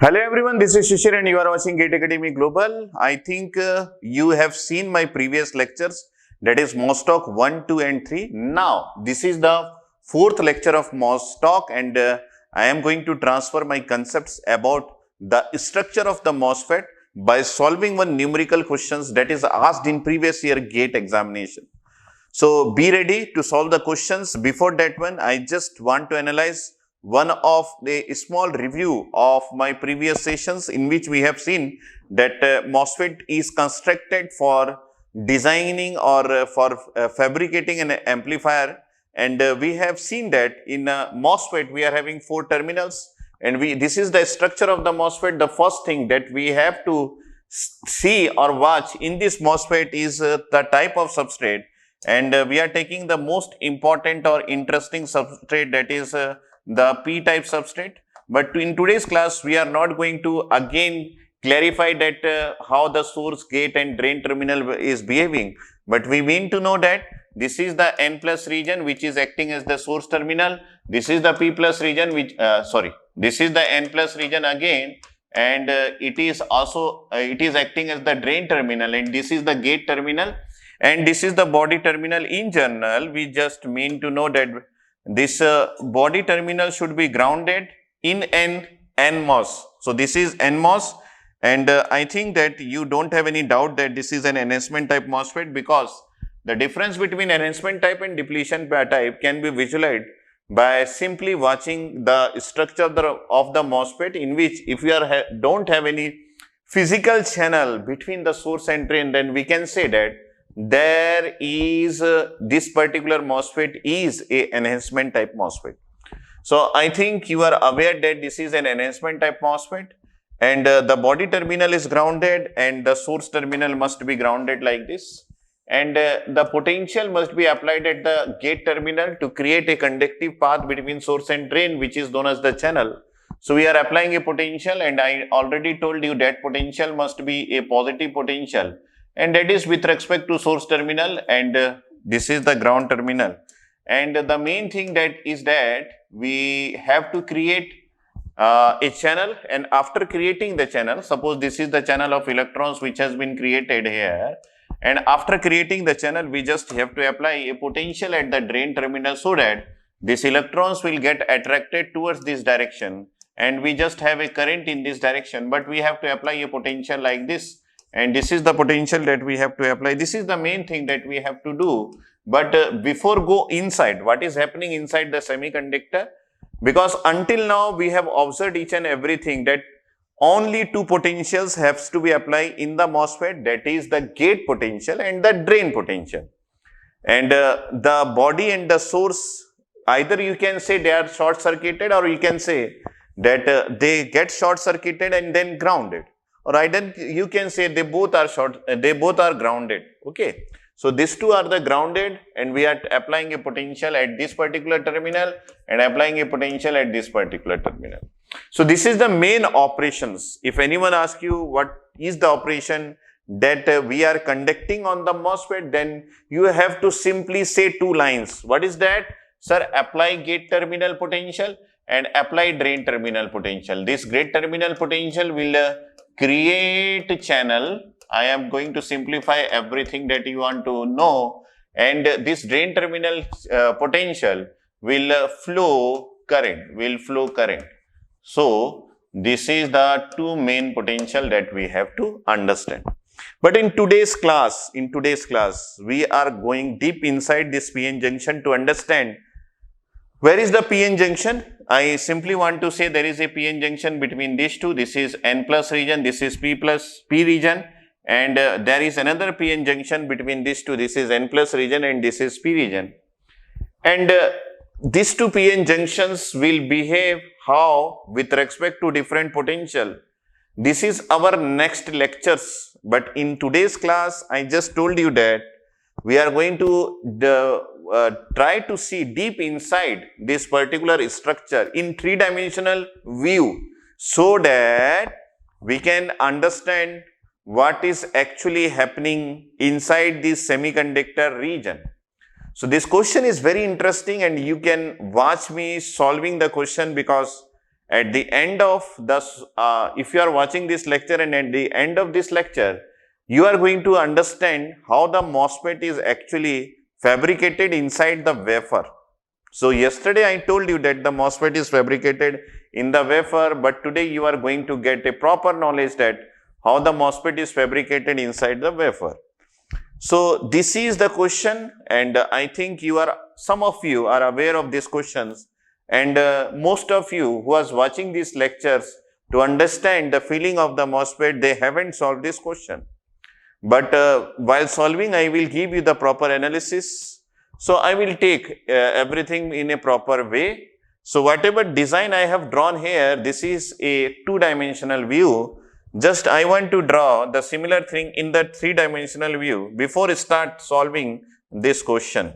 Hello everyone, this is Shishir and you are watching GATE Academy Global. I think you have seen my previous lectures, that is MOSTOCK 1, 2 and 3. Now, this is the fourth lecture of MOSTOCK and I am going to transfer my concepts about the structure of the MOSFET by solving one numerical questions that is asked in previous year GATE examination. So, be ready to solve the questions. Before that one, I just want to analyze one of the small review of my previous sessions in which we have seen that MOSFET is constructed for designing or for fabricating an amplifier, and we have seen that in MOSFET we are having 4 terminals, and this is the structure of the MOSFET. The first thing that we have to see or watch in this MOSFET is the type of substrate, and we are taking the most important or interesting substrate, that is the p-type substrate. But in today's class we are not going to again clarify that how the source, gate and drain terminal is behaving, but we mean to know that this is the n plus region which is acting as the source terminal, this is the p plus region which this is the n plus region again, and it is also it is acting as the drain terminal, and this is the gate terminal, and this is the body terminal. In general, we just mean to know that this body terminal should be grounded in an NMOS. So, this is NMOS, and I think that you don't have any doubt that this is an enhancement type MOSFET, because the difference between enhancement type and depletion type can be visualized by simply watching the structure of the MOSFET, in which if you don't have any physical channel between the source and drain, then we can say that there is this particular MOSFET is a enhancement type MOSFET. So, I think you are aware that this is an enhancement type MOSFET, and the body terminal is grounded and the source terminal must be grounded like this, and the potential must be applied at the gate terminal to create a conductive path between source and drain, which is known as the channel. So, we are applying a potential, and I already told you that potential must be a positive potential, and that is with respect to source terminal, and this is the ground terminal. And the main thing that is that we have to create a channel, and after creating the channel, suppose this is the channel of electrons which has been created here, and after creating the channel we just have to apply a potential at the drain terminal so that these electrons will get attracted towards this direction, and we just have a current in this direction, but we have to apply a potential like this. And this is the potential that we have to apply. This is the main thing that we have to do. But before go inside, what is happening inside the semiconductor? Because until now we have observed each and everything that only 2 potentials have to be applied in the MOSFET, that is the gate potential and the drain potential. And the body and the source, either you can say they are short circuited, or you can say that they get short circuited and then grounded. Or either you can say they both are grounded. Okay. So, these 2 are the grounded, and we are applying a potential at this particular terminal and applying a potential at this particular terminal. So, this is the main operations. If anyone asks you what is the operation that we are conducting on the MOSFET, then you have to simply say 2 lines. What is that? Sir, apply gate terminal potential and apply drain terminal potential. This gate terminal potential will create channel. I am going to simplify everything that you want to know, and this drain terminal potential will flow current. So, this is the 2 main potential that we have to understand. But in today's class, we are going deep inside this PN junction to understand where is the PN junction. I simply want to say there is a PN junction between these 2. This is N plus region, this is P region, and there is another PN junction between these 2. This is N plus region and this is P region. And these 2 PN junctions will behave how with respect to different potential. This is our next lectures, but in today's class I just told you that we are going to try to see deep inside this particular structure in 3-dimensional view, so that we can understand what is actually happening inside this semiconductor region. So, this question is very interesting, and you can watch me solving the question, because at the end of if you are watching this lecture and at the end of this lecture, you are going to understand how the MOSFET is actually fabricated inside the wafer. So yesterday I told you that the MOSFET is fabricated in the wafer, but today you are going to get a proper knowledge that how the MOSFET is fabricated inside the wafer. So this is the question, and I think some of you are aware of these questions, and most of you who are watching these lectures, to understand the feeling of the MOSFET, they haven't solved this question. But while solving, I will give you the proper analysis. So I will take everything in a proper way. So whatever design I have drawn here, this is a two-dimensional view. Just I want to draw the similar thing in the three-dimensional view before I start solving this question.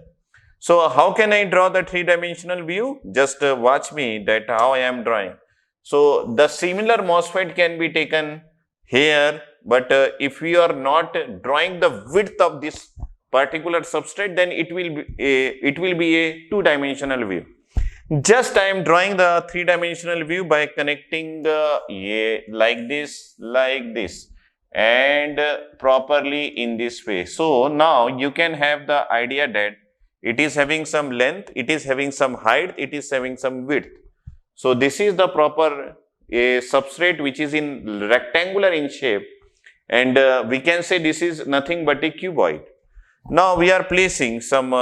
So how can I draw the three-dimensional view? Just watch me that how I am drawing. So the similar MOSFET can be taken here, but if we are not drawing the width of this particular substrate, then it will be a two-dimensional view. Just I am drawing the three-dimensional view by connecting like this, and properly in this way. So now you can have the idea that it is having some length, it is having some height, it is having some width. So this is the proper substrate which is in rectangular in shape, and we can say this is nothing but a cuboid. Now we are placing some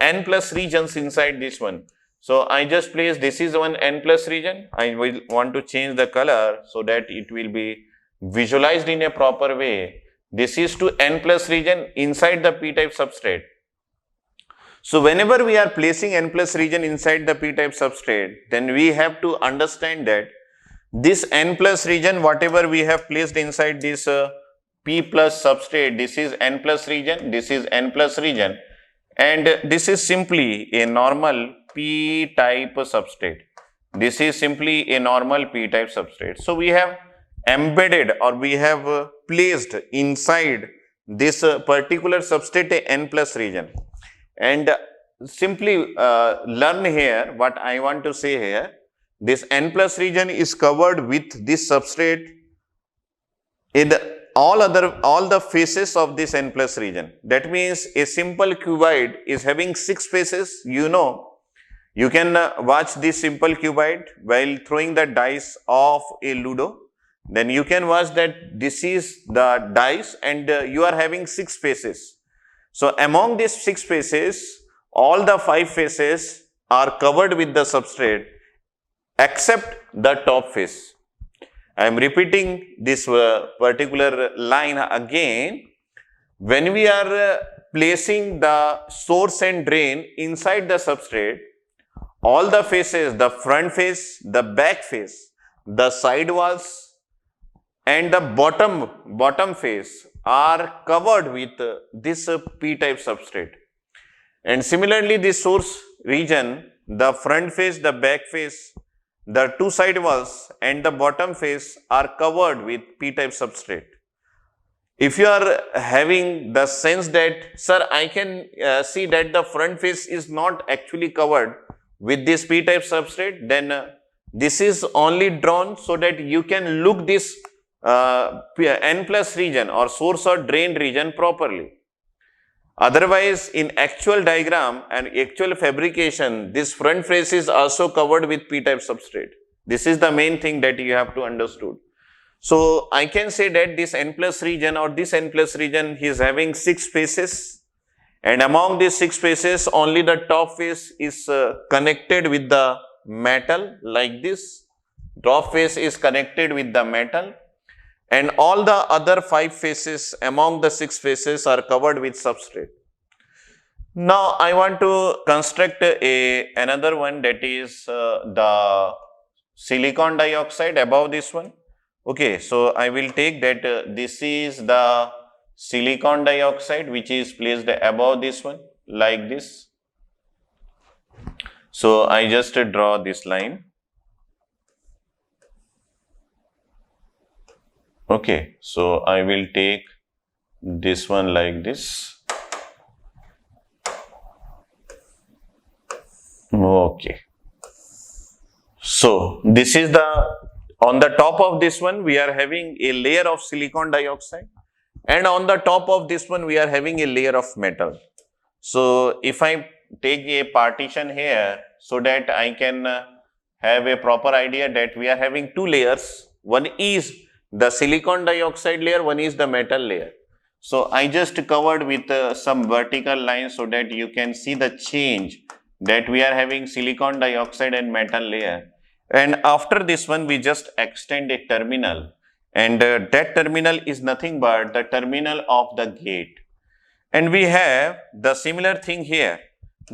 n plus regions inside this one. So I just place, this is one n plus region. I will want to change the color so that it will be visualized in a proper way. This is to n plus region inside the p-type substrate. So whenever we are placing n plus region inside the p-type substrate, then we have to understand that this n plus region, whatever we have placed inside this p plus substrate, this is n plus region, this is n plus region, and this is simply a normal p-type substrate. This is simply a normal p-type substrate. So we have embedded, or we have placed inside this particular substrate a n plus region. And simply learn here what I want to say here. This n plus region is covered with this substrate in all the faces of this n plus region. That means a simple cuboid is having 6 faces. You can watch this simple cuboid while throwing the dice of a Ludo. Then you can watch that this is the dice, and you are having 6 faces. So among these 6 faces, all the 5 faces are covered with the substrate except the top face. I am repeating this particular line again. When we are placing the source and drain inside the substrate, all the faces, the front face, the back face, the side walls, and the bottom face are covered with this p-type substrate. And similarly, the source region, the front face, the back face, the 2 side walls and the bottom face are covered with p-type substrate. If you are having the sense that, sir, I can see that the front face is not actually covered with this p-type substrate, then this is only drawn so that you can look this n plus region or source or drain region properly. Otherwise, in actual diagram and actual fabrication, this front face is also covered with p-type substrate. This is the main thing that you have to understood. So I can say that this n plus region or this n plus region is having 6 faces, and among these 6 faces, only the top face is connected with the metal like this. Top face is connected with the metal, and all the other 5 faces among the 6 faces are covered with substrate. Now I want to construct another one, that is the silicon dioxide above this one. Okay, so I will take that this is the silicon dioxide which is placed above this one like this. So I just draw this line. Okay, so I will take this one like this. Okay. So this is on the top of this one, we are having a layer of silicon dioxide, and on the top of this one, we are having a layer of metal. So if I take a partition here so that I can have a proper idea that we are having two layers. One is the silicon dioxide layer, one is the metal layer. So I just covered with some vertical lines so that you can see the change that we are having silicon dioxide and metal layer. And after this one, we just extend a terminal, and that terminal is nothing but the terminal of the gate. And we have the similar thing here.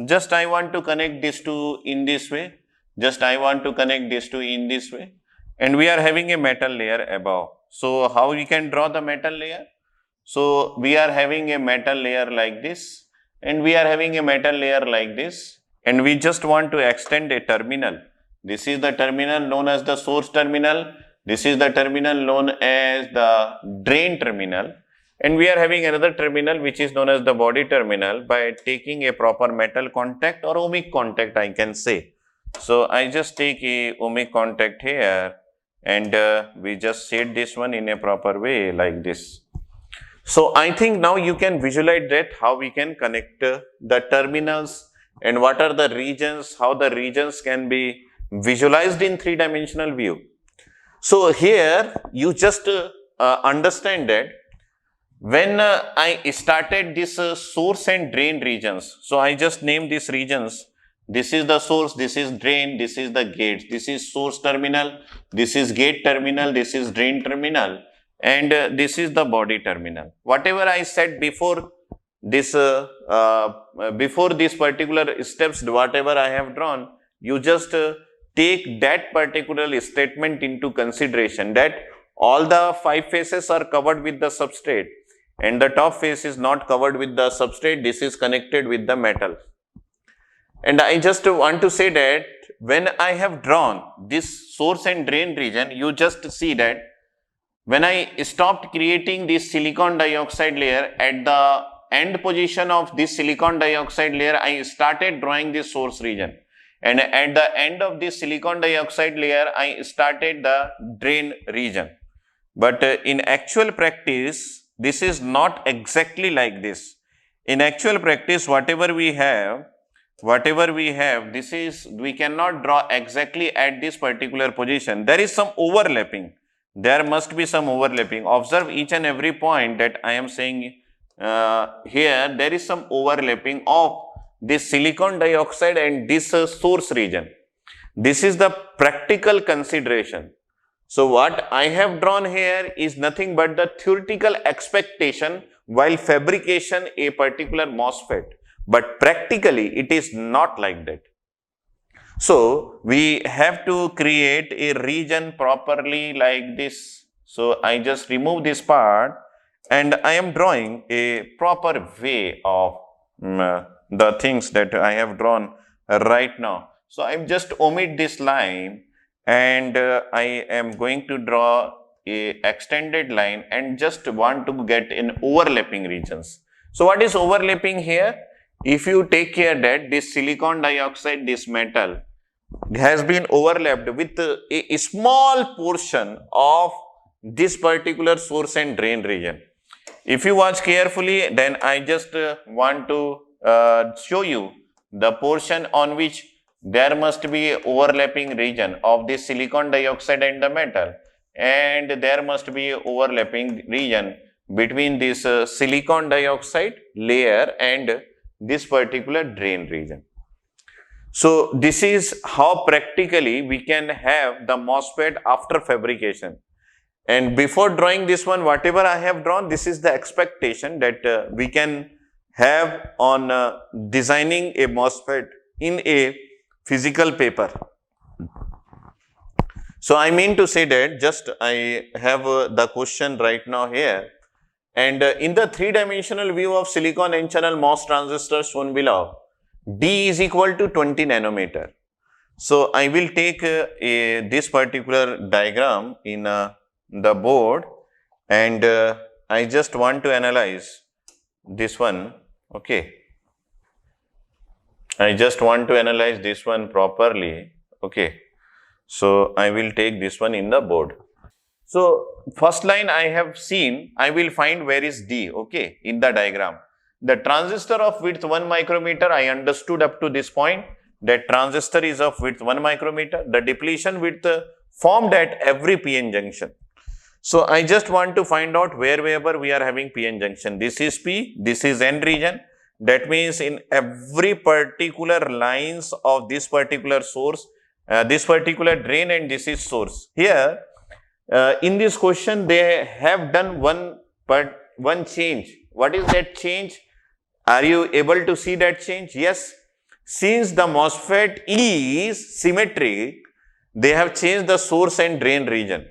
Just I want to connect these two in this way. Just I want to connect these two in this way. And we are having a metal layer above. So how we can draw the metal layer? So we are having a metal layer like this, and we are having a metal layer like this, and we just want to extend a terminal. This is the terminal known as the source terminal. This is the terminal known as the drain terminal. And we are having another terminal which is known as the body terminal by taking a proper metal contact or ohmic contact, I can say. So I just take a ohmic contact here, and we just set this one in a proper way like this. So I think now you can visualize that how we can connect the terminals and what are the regions, how the regions can be visualized in three-dimensional view. So here you just understand that when I started this source and drain regions, so I just named these regions. This is the source, this is drain, this is the gate, this is source terminal, this is gate terminal, this is drain terminal, and this is the body terminal. Whatever I said before this, before these particular steps, whatever I have drawn, you just take that particular statement into consideration, that all the 5 faces are covered with the substrate and the top face is not covered with the substrate. This is connected with the metal. And I just want to say that when I have drawn this source and drain region, you just see that when I stopped creating this silicon dioxide layer, at the end position of this silicon dioxide layer, I started drawing this source region. And at the end of this silicon dioxide layer, I started the drain region. But in actual practice, this is not exactly like this. In actual practice, whatever we have, this is, we cannot draw exactly at this particular position. There is some overlapping. There must be some overlapping. Observe each and every point that I am saying here. There is some overlapping of this silicon dioxide and this source region. This is the practical consideration. So what I have drawn here is nothing but the theoretical expectation while fabrication a particular MOSFET. But practically it is not like that. So we have to create a region properly like this. So I just remove this part and I am drawing a proper way of the things that I have drawn right now. So I am just omit this line, and I am going to draw a extended line and just want to get in overlapping regions. So what is overlapping here? If you take care that this silicon dioxide, this metal has been overlapped with a small portion of this particular source and drain region. If you watch carefully, then I just want to show you the portion on which there must be overlapping region of this silicon dioxide and the metal, and there must be overlapping region between this silicon dioxide layer and this particular drain region. So this is how practically we can have the MOSFET after fabrication. And before drawing this one, whatever I have drawn, this is the expectation that we can have on designing a MOSFET in a physical paper. So I mean to say that just I have the question right now here, and in the three-dimensional view of silicon N-channel MOS transistors shown below, D is equal to 20 nanometer. So I will take this particular diagram in the board, and I just want to analyze this one. Okay, I just want to analyze this one properly. Okay, So I will take this one in the board. So first line I have seen, I will find where is D, okay, in the diagram. The transistor of width 1 micrometer, I understood up to this point that transistor is of width 1 micrometer. The depletion width formed at every PN junction. So I just want to find out wherever we are having PN junction. This is P, this is N region. That means in every particular lines of this particular source, this particular drain, and this is source. Here, in this question, they have done one change. What is that change? Are you able to see that change? Yes. Since the MOSFET is symmetric, they have changed the source and drain region.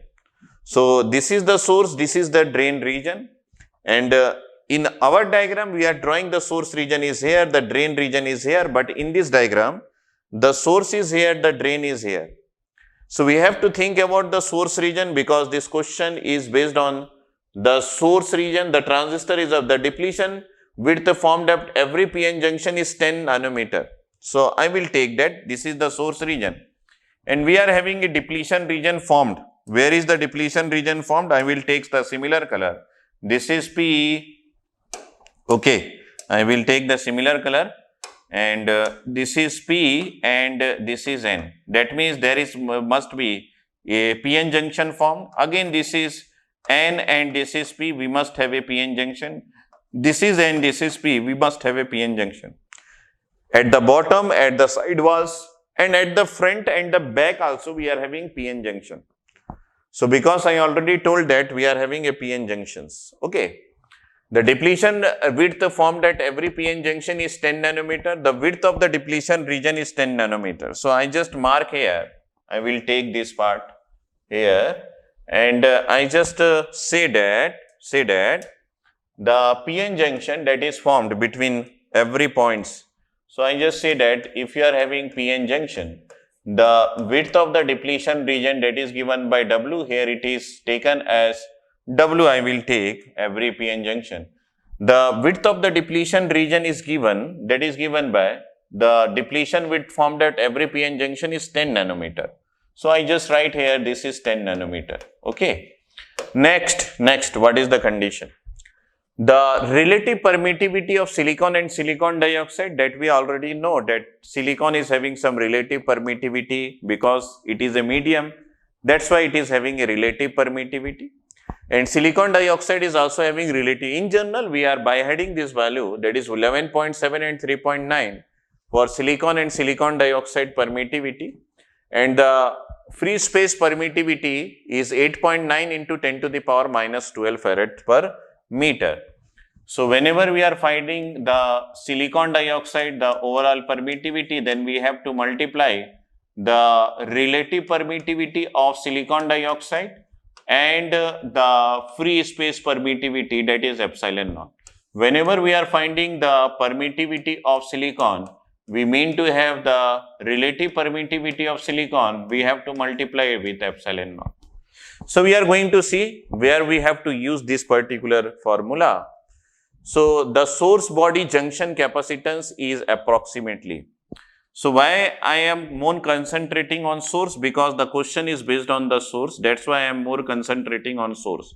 So this is the source, this is the drain region, and in our diagram, we are drawing the source region is here, the drain region is here, but in this diagram, the source is here, the drain is here. So we have to think about the source region because this question is based on the source region. The transistor is of the depletion width formed at every PN junction is 10 nanometer. So I will take that. This is the source region. And we are having a depletion region formed. Where is the depletion region formed? I will take the similar color. This is P. Okay. I will take the similar color. And this is P and this is N. That means there is must be a PN junction formed. Again, this is N and this is P. We must have a PN junction. This is N, this is P. We must have a PN junction. At the bottom, at the side walls, and at the front and the back also we are having PN junction. So because I already told that we are having a PN junctions. Okay. The depletion width formed at every PN junction is 10 nanometer. The width of the depletion region is 10 nanometer. So I just mark here. I will take this part here and I just say that the PN junction that is formed between every points. So I just say that if you are having PN junction, the width of the depletion region that is given by W, here it is taken as W. I will take every PN junction. The width of the depletion region is given, that is given by the depletion width formed at every PN junction is 10 nanometer. So I just write here this is 10 nanometer. Okay. Next, what is the condition? The relative permittivity of silicon and silicon dioxide, that we already know that silicon is having some relative permittivity because it is a medium. That's why it is having a relative permittivity. And silicon dioxide is also having relative. In general, we are byheading this value, that is 11.7 and 3.9 for silicon and silicon dioxide permittivity. And the free space permittivity is 8.9 into 10 to the power minus 12 farad per meter. So whenever we are finding the silicon dioxide, the overall permittivity, then we have to multiply the relative permittivity of silicon dioxide and the free space permittivity, that is epsilon naught. Whenever we are finding the permittivity of silicon, we mean to have the relative permittivity of silicon, we have to multiply with epsilon naught. So we are going to see where we have to use this particular formula. So the source body junction capacitance is approximately. So why I am more concentrating on source? Because the question is based on the source. That's why I am more concentrating on source.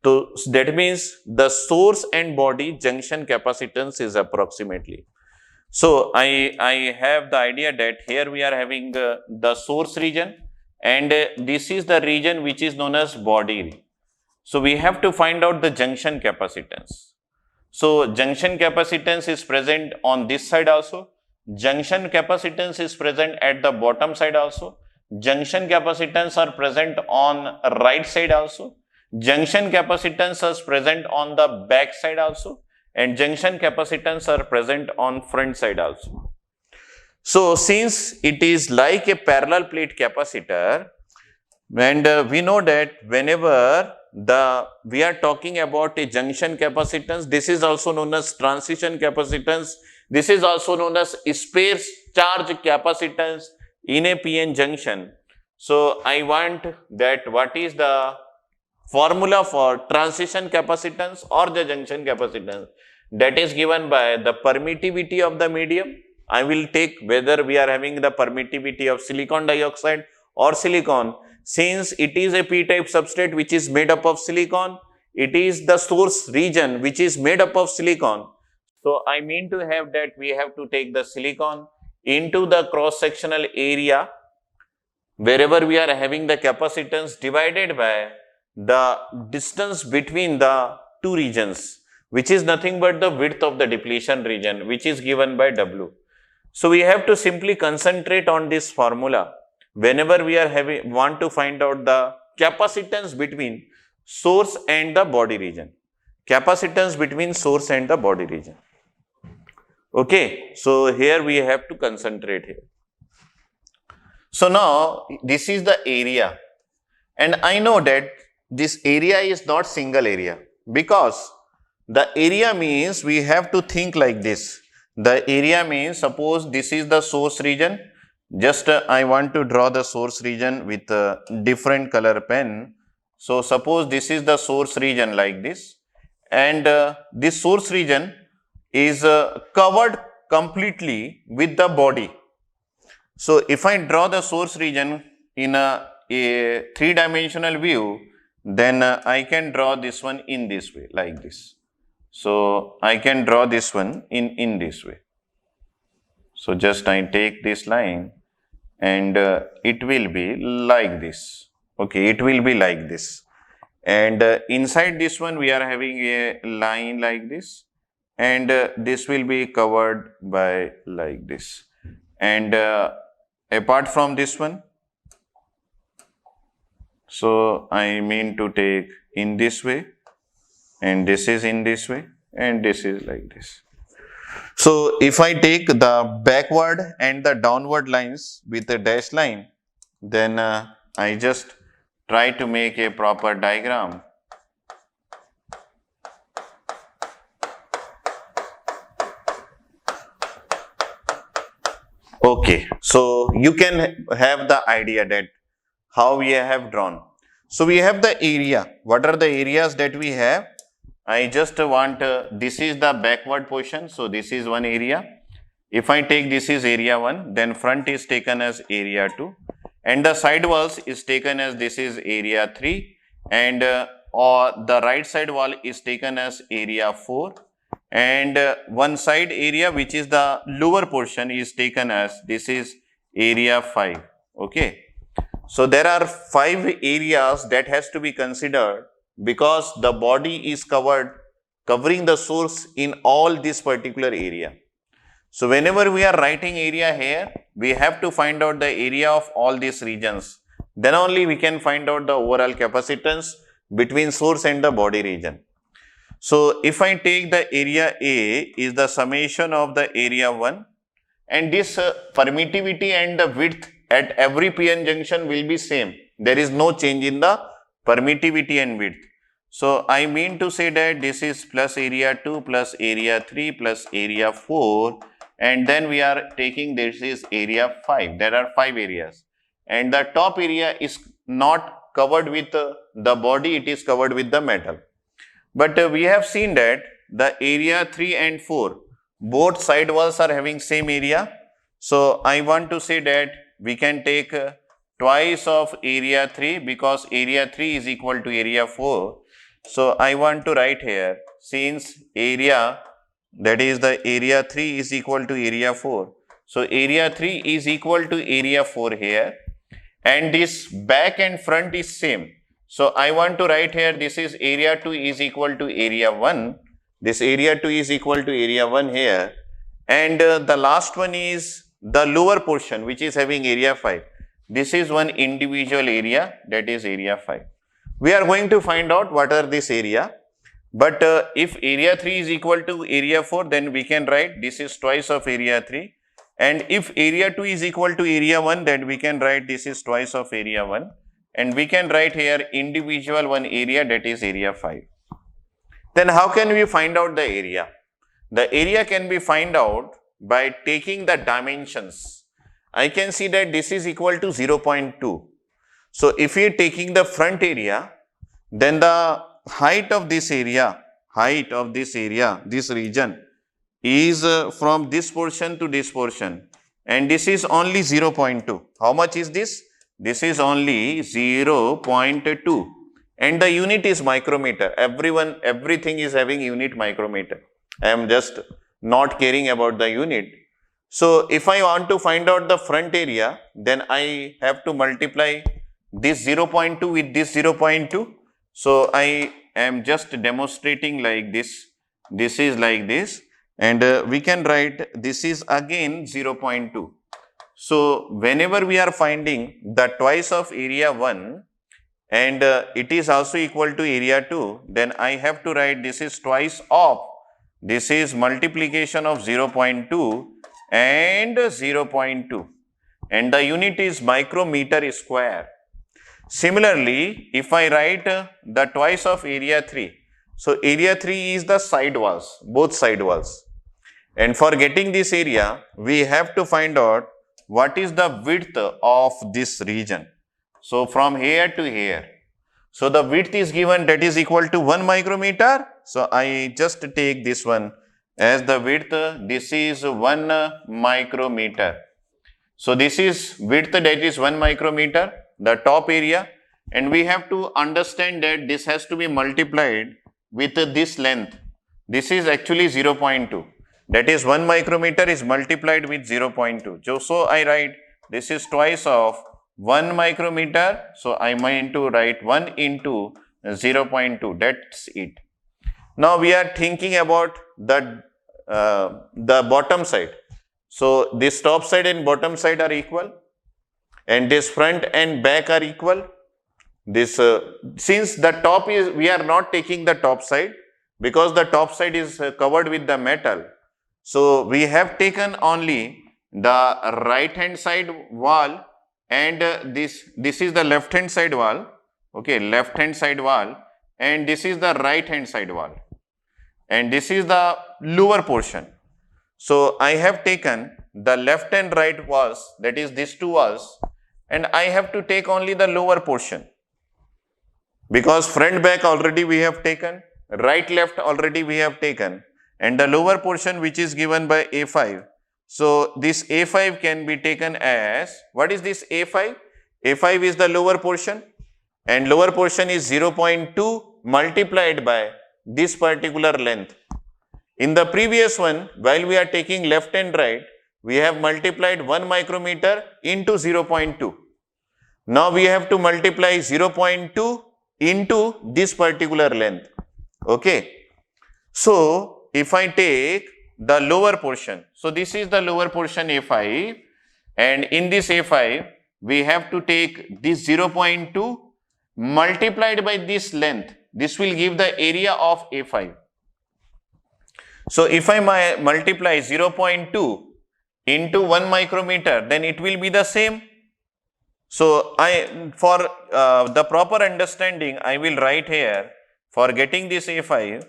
So that means the source and body junction capacitance is approximately. So I have the idea that here we are having the source region and this is the region which is known as body. So we have to find out the junction capacitance. So junction capacitance is present on this side also. Junction capacitance is present at the bottom side also. Junction capacitance are present on right side also. Junction capacitance is present on the back side also. And junction capacitance are present on front side also. So since it is like a parallel plate capacitor, and we know that whenever we are talking about a junction capacitance, this is also known as transition capacitance. This is also known as space charge capacitance in a PN junction. So I want that what is the formula for transition capacitance or the junction capacitance, that is given by the permittivity of the medium. I will take whether we are having the permittivity of silicon dioxide or silicon. Since it is a p-type substrate which is made up of silicon, it is the source region which is made up of silicon. So I mean to have that we have to take the silicon into the cross-sectional area wherever we are having the capacitance divided by the distance between the two regions, which is nothing but the width of the depletion region, which is given by W. So we have to simply concentrate on this formula whenever we are want to find out the capacitance between source and the body region. Capacitance between source and the body region. Okay, so here we have to concentrate here. So now this is the area, and I know that this area is not single area, because the area means we have to think like this. The area means, suppose this is the source region. Just I want to draw the source region with a different color pen. So suppose this is the source region like this, and this source region is covered completely with the body. So if I draw the source region in a three-dimensional view, then I can draw this one in this way, like this. So I can draw this one in this way. So just I take this line, and it will be like this. Okay, it will be like this. And inside this one we are having a line like this, and this will be covered by like this. And apart from this one, so I mean to take in this way, and this is in this way, and this is like this. So if I take the backward and the downward lines with a dashed line, then I just try to make a proper diagram. Okay, so you can have the idea that how we have drawn. So we have the area. What are the areas that we have? I just want, this is the backward portion. So this is one area. If I take this is area 1, then front is taken as area 2. And the side walls is taken as this is area 3. And or the right side wall is taken as area 4. And one side area, which is the lower portion, is taken as this is area 5. Okay. So there are 5 areas that has to be considered, because the body is covering the source in all this particular area. So whenever we are writing area here, we have to find out the area of all these regions. Then only we can find out the overall capacitance between source and the body region. So if I take the area A is the summation of the area 1, and this permittivity and the width at every PN junction will be same. There is no change in the permittivity and width. So I mean to say that this is plus area 2 plus area 3 plus area 4, and then we are taking this is area 5. There are 5 areas, and the top area is not covered with the body, it is covered with the metal. But we have seen that the area 3 and 4, both side walls are having same area. So I want to say that we can take twice of area 3, because area 3 is equal to area 4. So I want to write here, since area, that is the area 3 is equal to area 4. So area 3 is equal to area 4 here, and this back and front is same. So I want to write here, this is area 2 is equal to area 1. This area 2 is equal to area 1 here. And the last one is the lower portion, which is having area 5. This is one individual area, that is area 5. We are going to find out what are this area. But if area 3 is equal to area 4, then we can write this is twice of area 3. And if area 2 is equal to area 1, then we can write this is twice of area 1. And we can write here individual one area, that is area 5. Then how can we find out the area? The area can be find out by taking the dimensions. I can see that this is equal to 0.2. So if we are taking the front area, then the height of this area, this region is from this portion to this portion, and this is only 0.2. How much is this? this is only 0.2 and the unit is micrometer. Everything is having unit micrometer. I am just not caring about the unit. So if I want to find out the front area, then I have to multiply this 0.2 with this 0.2. So I am just demonstrating like this. This is like this, and we can write this is again 0.2. So whenever we are finding the twice of area 1 and it is also equal to area 2, then I have to write this is twice of, this is multiplication of 0.2 and 0.2, and the unit is micrometer square. Similarly, if I write the twice of area 3, so area 3 is the side walls, both side walls. And for getting this area, we have to find out what is the width of this region. So from here to here. So the width is given, that is equal to 1 micrometer. So I just take this one as the width. This is 1 micrometer. So this is width, that is 1 micrometer, the top area. And we have to understand that this has to be multiplied with this length. This is actually 0.2. That is 1 micrometer is multiplied with 0.2. So I write this is twice of 1 micrometer. So I mean to write 1 into 0.2. That's it. Now we are thinking about the bottom side. So this top side and bottom side are equal, and this front and back are equal. This since the top is, we are not taking the top side because the top side is covered with the metal. So we have taken only the right hand side wall, and this is the left hand side wall. Okay, left hand side wall, and this is the right hand side wall, and this is the lower portion. So I have taken the left and right walls, that is these two walls, and I have to take only the lower portion, because front back already we have taken, right left already we have taken, and the lower portion which is given by A5. So this A5 can be taken as, what is this A5? A5 is the lower portion, and lower portion is 0.2 multiplied by this particular length. In the previous one, while we are taking left and right, we have multiplied 1 micrometer into 0.2. Now we have to multiply 0.2 into this particular length. Okay. So if I take the lower portion, so this is the lower portion A5, and in this A5, we have to take this 0.2 multiplied by this length. This will give the area of A5. So if I multiply 0.2 into 1 micrometer, then it will be the same. So for the proper understanding, I will write here, for getting this A5,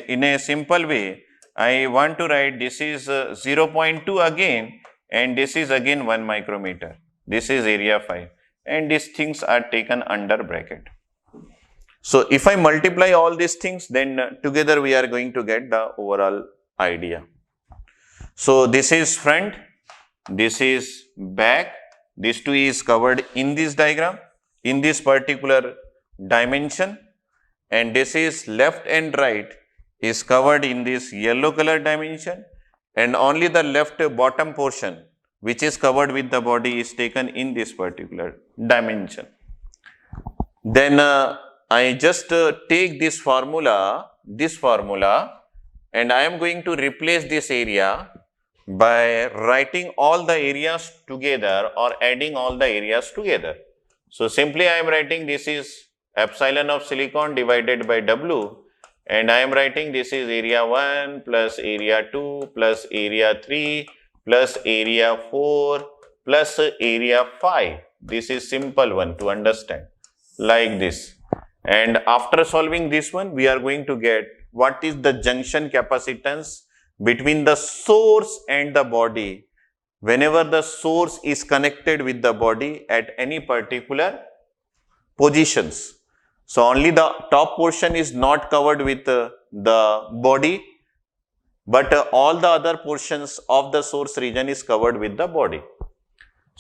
in a simple way, I want to write this is 0.2 again, and this is again 1 micrometer. This is area 5, and these things are taken under bracket. So if I multiply all these things, then together we are going to get the overall idea. So this is front, this is back, these two is covered in this diagram, in this particular dimension, and this is left and right is covered in this yellow color dimension, and only the left bottom portion which is covered with the body is taken in this particular dimension. Then I just take this formula, and I am going to replace this area by writing all the areas together or adding all the areas together. So simply I am writing this is epsilon of silicon divided by W, and I am writing this is area 1 plus area 2 plus area 3 plus area 4 plus area 5. This is simple one to understand, like this. And after solving this one, we are going to get what is the junction capacitance between the source and the body whenever the source is connected with the body at any particular positions. So only the top portion is not covered with the body, but all the other portions of the source region is covered with the body.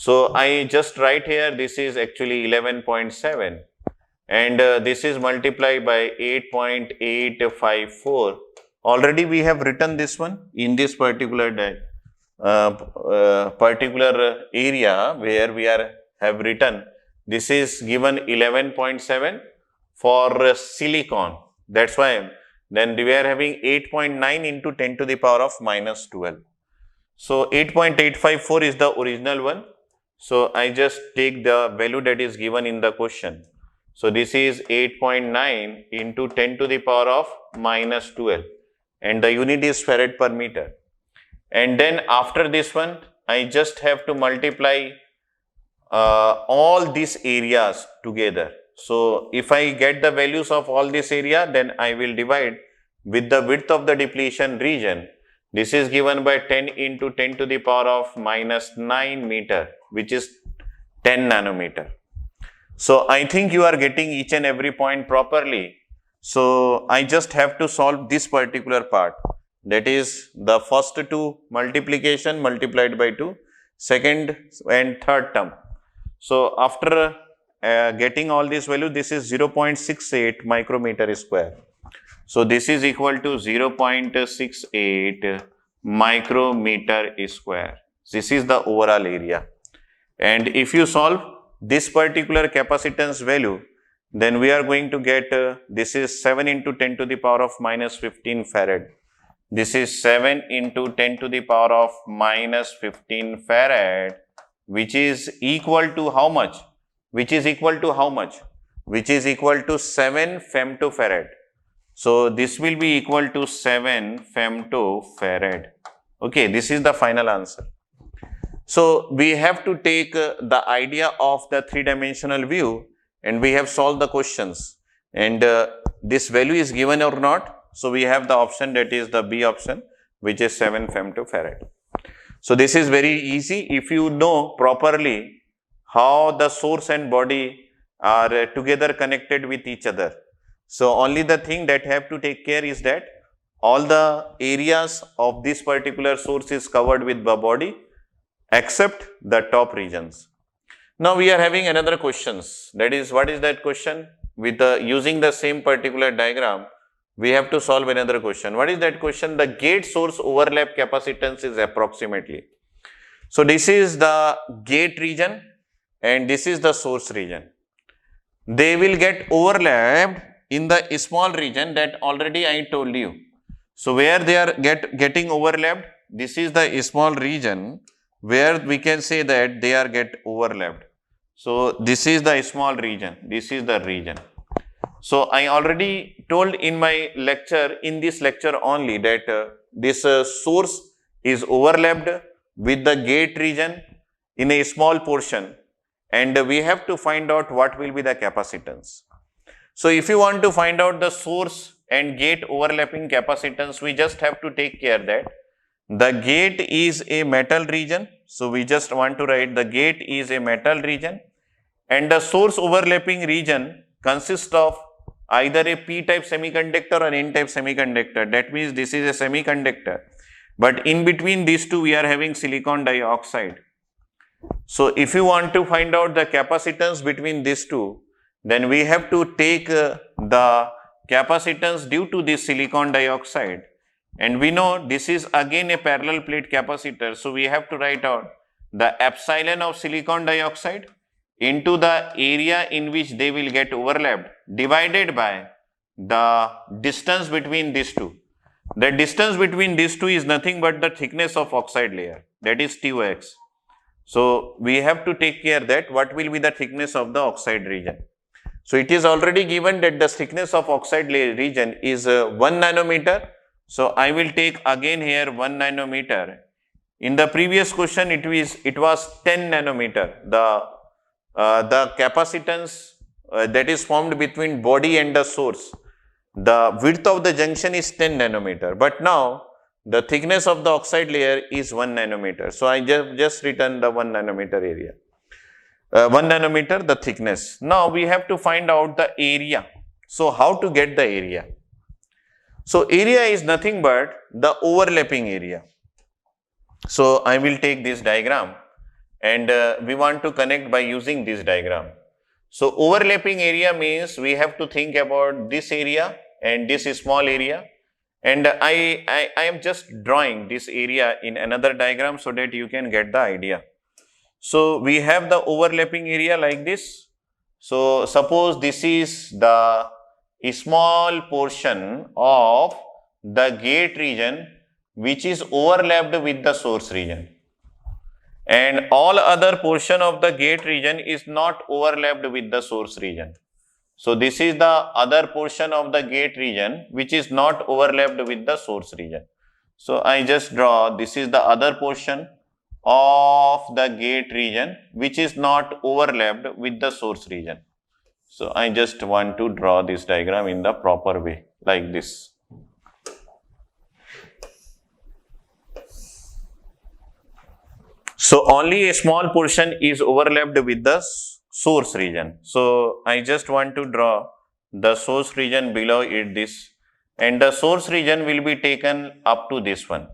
So I just write here, this is actually 11.7 and this is multiplied by 8.854. Already we have written this one in this particular area where we have written this is given 11.7 for silicon. That's why then we are having 8.9 into 10 to the power of minus 12. So 8.854 is the original one. So I just take the value that is given in the question. So this is 8.9 into 10 to the power of minus 12 and the unit is farad per meter. And then after this one, I just have to multiply all these areas together. So if I get the values of all this area, then I will divide with the width of the depletion region. This is given by 10 into 10 to the power of minus 9 meter, which is 10 nanometer. So I think you are getting each and every point properly. So I just have to solve this particular part. That is the first two multiplication multiplied by 2, second and third term. So after getting all these values, this is 0.68 micrometer square. So this is equal to 0.68 micrometer square. This is the overall area. And if you solve this particular capacitance value, then we are going to get this is 7 into 10 to the power of minus 15 farad. This is 7 into 10 to the power of minus 15 farad, which is equal to how much? Which is equal to how much? Which is equal to 7 femtofarad. So this will be equal to 7 femtofarad. Okay, this is the final answer. So we have to take the idea of the three-dimensional view and we have solved the questions. And this value is given or not. So we have the option that is the B option, which is 7 femtofarad. So this is very easy if you know properly how the source and body are together connected with each other. So only the thing that have to take care is that all the areas of this particular source is covered with the body except the top regions. Now we are having another questions. That is, what is that question? With using the same particular diagram, we have to solve another question. What is that question? The gate source overlap capacitance is approximately. So this is the gate region and this is the source region. They will get overlapped in the small region that already I told you. So where they are getting overlapped, this is the small region where we can say that they are get overlapped. So this is the small region, this is the region. So I already told in my lecture, in this lecture only, that this source is overlapped with the gate region in a small portion and we have to find out what will be the capacitance. So if you want to find out the source and gate overlapping capacitance, we just have to take care that the gate is a metal region. So we just want to write the gate is a metal region and the source overlapping region consists of either a p-type semiconductor or n-type semiconductor. That means this is a semiconductor, but in between these two we are having silicon dioxide. So if you want to find out the capacitance between these two, then we have to take the capacitance due to this silicon dioxide, and we know this is again a parallel plate capacitor. So we have to write out the epsilon of silicon dioxide into the area in which they will get overlapped divided by the distance between these two. The distance between these two is nothing but the thickness of oxide layer, that is TOX. So we have to take care that what will be the thickness of the oxide region. So it is already given that the thickness of oxide layer region is 1 nanometer. So I will take again here 1 nanometer. In the previous question it was 10 nanometer. The capacitance that is formed between body and the source, the width of the junction is 10 nanometer, but now the thickness of the oxide layer is 1 nanometer. So I just written the 1 nanometer area, 1 nanometer the thickness. Now we have to find out the area. So how to get the area? So area is nothing but the overlapping area. So I will take this diagram and we want to connect by using this diagram. So overlapping area means we have to think about this area and this small area, and I am just drawing this area in another diagram so that you can get the idea. So we have the overlapping area like this. So suppose this is the small portion of the gate region which is overlapped with the source region, and all other portion of the gate region is not overlapped with the source region. So this is the other portion of the gate region which is not overlapped with the source region. So I just draw, this is the other portion of the gate region which is not overlapped with the source region. So I just want to draw this diagram in the proper way like this. So only a small portion is overlapped with the source region. So I just want to draw the source region below it, this, and the source region will be taken up to this one.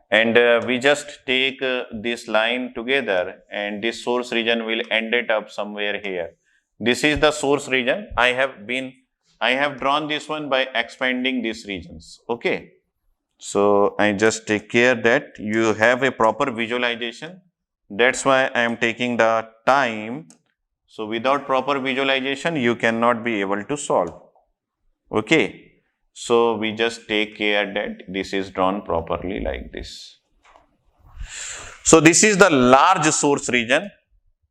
And we just take this line together, and this source region will end it up somewhere here. This is the source region. I have drawn this one by expanding these regions. Okay. So I just take care that you have a proper visualization. That's why I am taking the time. So without proper visualization, you cannot be able to solve. Okay. So we just take care that this is drawn properly like this. So this is the large source region.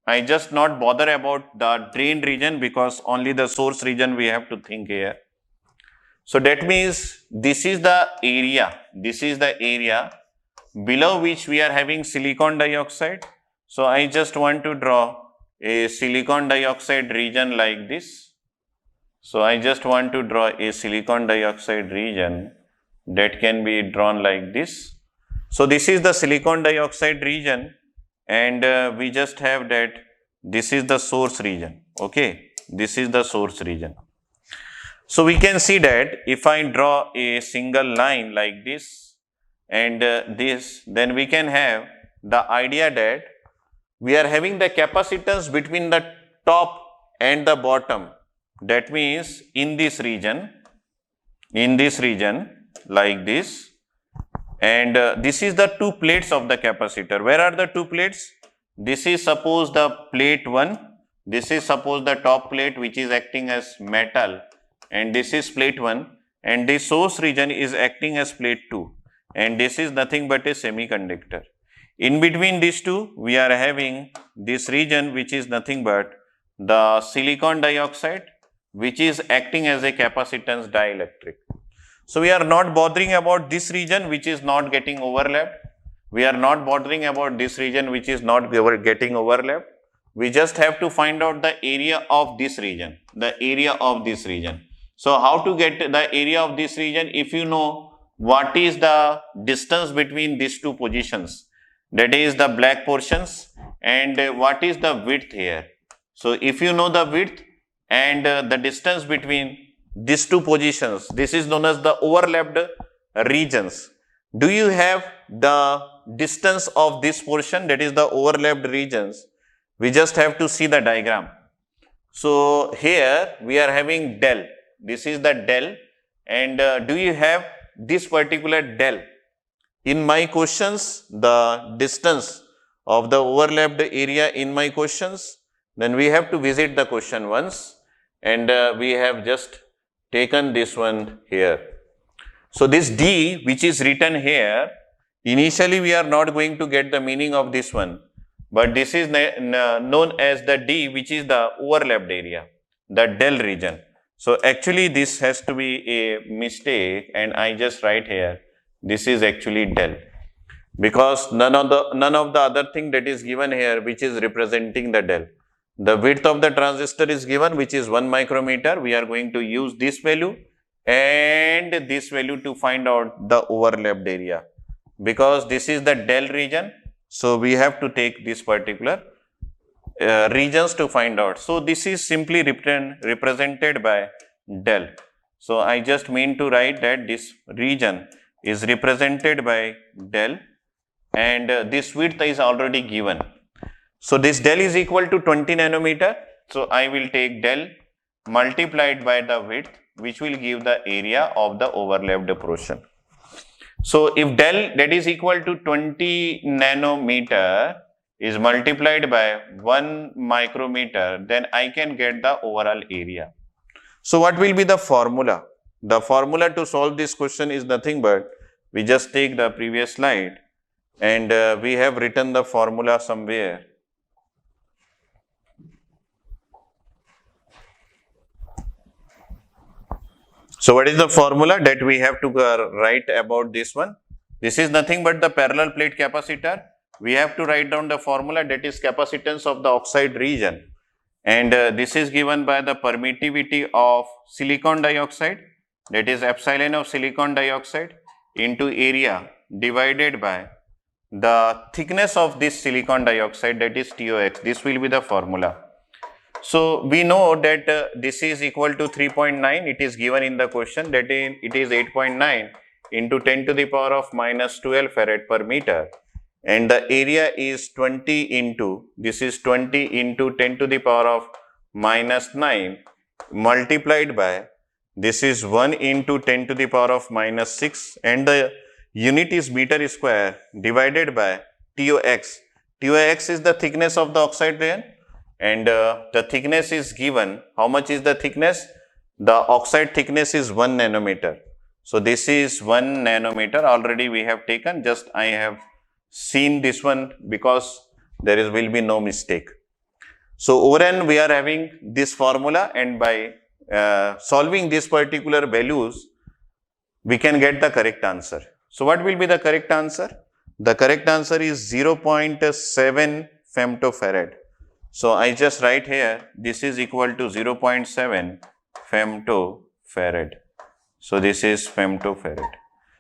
I just not bother about the drain region because only the source region we have to think here. So that means this is the area below which we are having silicon dioxide. So I just want to draw a silicon dioxide region like this. So I just want to draw a silicon dioxide region that can be drawn like this. So this is the silicon dioxide region, and we just have that this is the source region. Okay, this is the source region. So we can see that if I draw a single line like this and this, then we can have the idea that we are having the capacitance between the top and the bottom. That means in this region like this, and this is the two plates of the capacitor. Where are the two plates? This is suppose the plate 1, this is suppose the top plate which is acting as metal, and this is plate 1, and the source region is acting as plate 2, and this is nothing but a semiconductor. In between these two, we are having this region which is nothing but the silicon dioxide, which is acting as a capacitance dielectric. So we are not bothering about this region which is not getting overlapped. We are not bothering about this region which is not getting overlapped. We just have to find out the area of this region, So how to get the area of this region? If you know what is the distance between these two positions, that is the black portions, and what is the width here. So if you know the width and the distance between these two positions, this is known as the overlapped regions. Do you have the distance of this portion, that is the overlapped regions? We just have to see the diagram. So here we are having del, this is the del, and do you have this particular del? In my questions, the distance of the overlapped area in my questions, then we have to visit the question once, and we have just taken this one here. So this D which is written here, initially we are not going to get the meaning of this one, but this is known as the D which is the overlapped area, the del region. So actually this has to be a mistake, and I just write here, this is actually del, because none of the other thing that is given here which is representing the del. The width of the transistor is given which is 1 micrometer. We are going to use this value and this value to find out the overlapped area, because this is the del region. So we have to take this particular regions to find out. So this is simply represented by del. So I just mean to write that this region is represented by del, and this width is already given. So this del is equal to 20 nanometer. So I will take del multiplied by the width, which will give the area of the overlapped portion. So if del that is equal to 20 nanometer is multiplied by 1 micrometer, then I can get the overall area. So what will be the formula? The formula to solve this question is nothing but we just take the previous slide and we have written the formula somewhere. So what is the formula that we have to write about this one? This is nothing but the parallel plate capacitor. We have to write down the formula, that is capacitance of the oxide region. And this is given by the permittivity of silicon dioxide, that is epsilon of silicon dioxide into area divided by the thickness of this silicon dioxide, that is TOX. This will be the formula. So we know that this is equal to 3.9. It is given in the question, that is it is 8.9 into 10 to the power of minus 12 farad per meter, and the area is 20 into, this is 20 into 10 to the power of minus 9 multiplied by, this is 1 into 10 to the power of minus 6, and the unit is meter square divided by TOX. TOX is the thickness of the oxide region, and the thickness is given. How much is the thickness? The oxide thickness is 1 nanometer. So this is 1 nanometer. Already we have taken, just I have seen this one because there will be no mistake. So over and we are having this formula, and by solving these particular values, we can get the correct answer. So what will be the correct answer? The correct answer is 0.7 femtofarad. So I just write here, this is equal to 0.7 femtofarad. So this is femtofarad.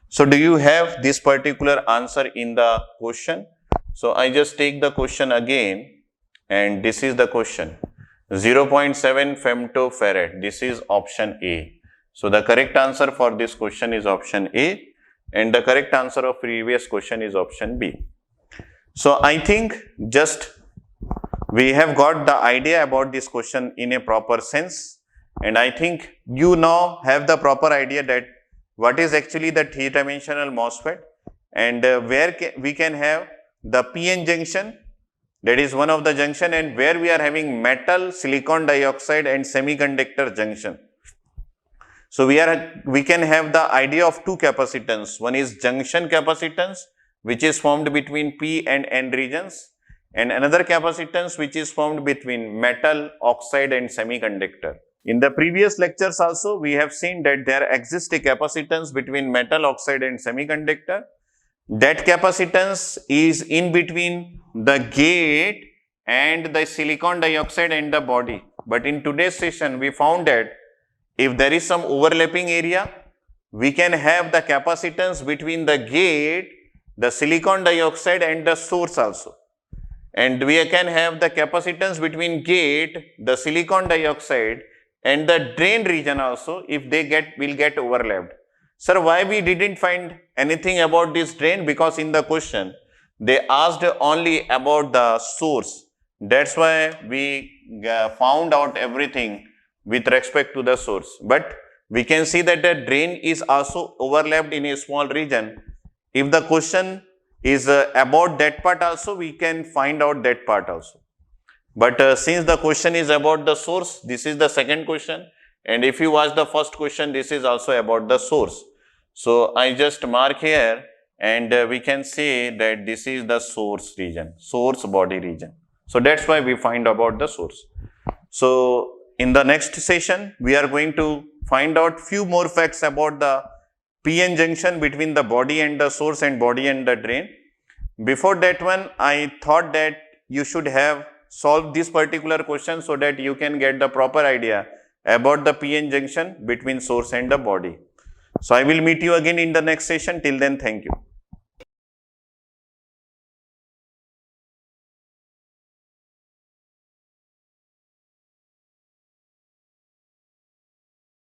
So do you have this particular answer in the question? So I just take the question again, and this is the question, 0.7 femtofarad. This is option A. So the correct answer for this question is option A, and the correct answer of previous question is option B. So I think just we have got the idea about this question in a proper sense, and I think you now have the proper idea that what is actually the three-dimensional MOSFET, and where we can have the PN junction, that is one of the junction, and where we are having metal, silicon dioxide and semiconductor junction. So we can have the idea of two capacitance. One is junction capacitance, which is formed between P and N regions, and another capacitance which is formed between metal, oxide and semiconductor. In the previous lectures also, we have seen that there exists a capacitance between metal, oxide and semiconductor. That capacitance is in between the gate and the silicon dioxide and the body. But in today's session, we found that if there is some overlapping area, we can have the capacitance between the gate, the silicon dioxide and the source also. And we can have the capacitance between gate, the silicon dioxide and the drain region also, if they will get overlapped. Sir, why we didn't find anything about this drain? Because in the question, they asked only about the source. That's why we found out everything with respect to the source. But we can see that the drain is also overlapped in a small region. If the question is about that part also, we can find out that part also. But since the question is about the source, this is the second question, and if you watch the first question, this is also about the source. So I just mark here, and we can say that this is the source region, source body region. So that's why we find about the source. So in the next session, we are going to find out few more facts about the PN junction between the body and the source and body and the drain. Before that one, I thought that you should have solved this particular question so that you can get the proper idea about the PN junction between source and the body. So I will meet you again in the next session. Till then, thank you.